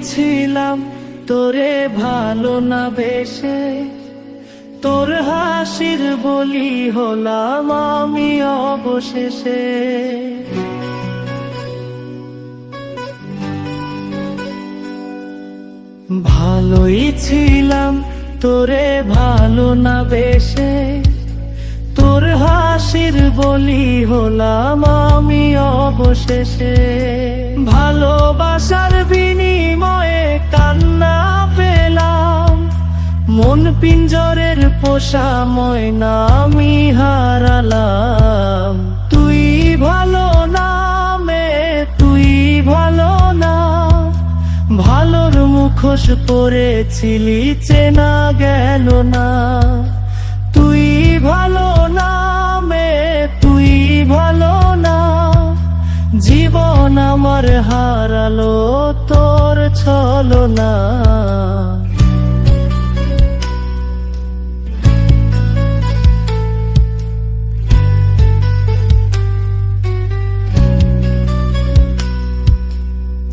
ছিলাম তোরে ভালো না বেশে, তোর হাসির বলি হলাম আমি অবশেষে। ভালোই ছিলাম তোরে ভালো না বেশে, তোর হাসির বলি হলাম আমি অবশেষে। ভালোবাসার বিনিময়ে কান্না পেলাম, মন পিঞ্জরের পোষা ময়না আমি হারালাম। তুই ভালো না মে, তুই ভালো না, ভালোর মুখোশ পরেছিলি চেনা গেল না। তুই ভালো না মে, তুই ভালো না, জীবন আমার হারালো তোর ছলনা।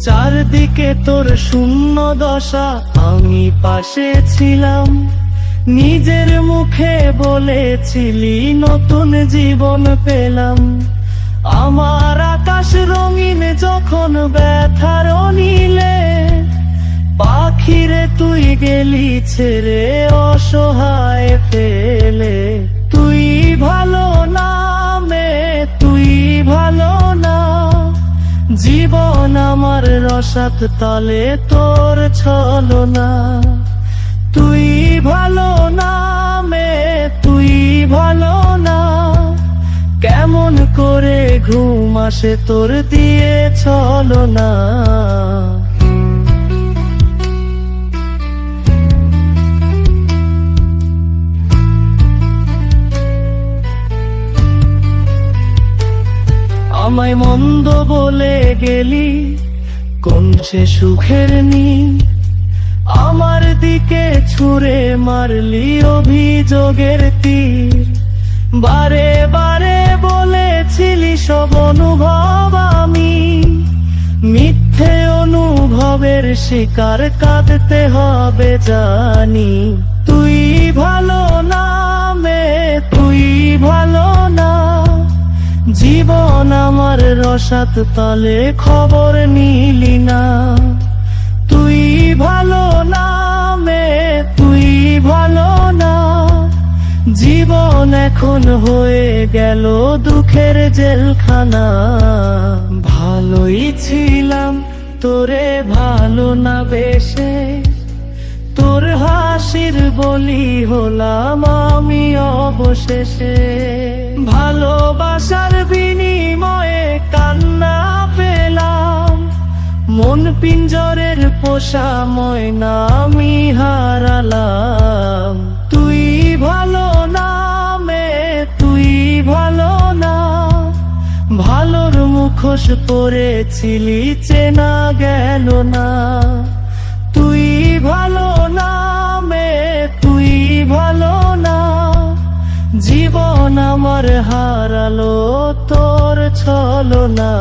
চারদিকে তোর শূন্য দশা, আমি পাশে ছিলাম, নিজের মুখে বলেছিলি নতুন জীবন পেলাম। আমার আকাশ রঙিন যখন ব্যথার নীলে, পাখিরে তুই গেলি ছেড়ে অসহায় ফেলে। তুই ভালো না মে, তুই ভালো না, জীবন আমার রসাত তলে তোর ছলনা। তুই ভালো না মে, তুই ভালো না, কেমন করে ঘুম আসে তোর দিয়ে ছলনা। আমায় মন্দ বলে গেলি কোন সে সুখের নীল, আমার দিকে ছুঁড়ে মারলি অভিযোগের তীর। বারে বারে বলেছিলি সব অনুভব আমি, মিথ্যে অনুভবের শিকার কাঁদতে হবে জানি। তুই ভালো না মে, তুই ভালো না, জীবন আমার রসাত তলে খবর নিলি না। তুই ভালো না মে, তুই ভালো না, জীবন এখন হয়ে গেল দুঃখের জেলখানা। ভালোই ছিলাম তোরে ভালো না বেশে, তোর হাসির বলি হলাম আমি অবশেষে। ভালোবাসার বিনিময়ে কান্না পেলাম, মন পিঞ্জরের পোষা ময়না আমি হারালাম। তুই ভালো না মে, তুই ভালো না, ভালোর মুখোশ পরেছিলি চেনা গেল না। তুই ভালো না মে, তুই ভালো না, জীবন আমার হারালো তোর ছলনা।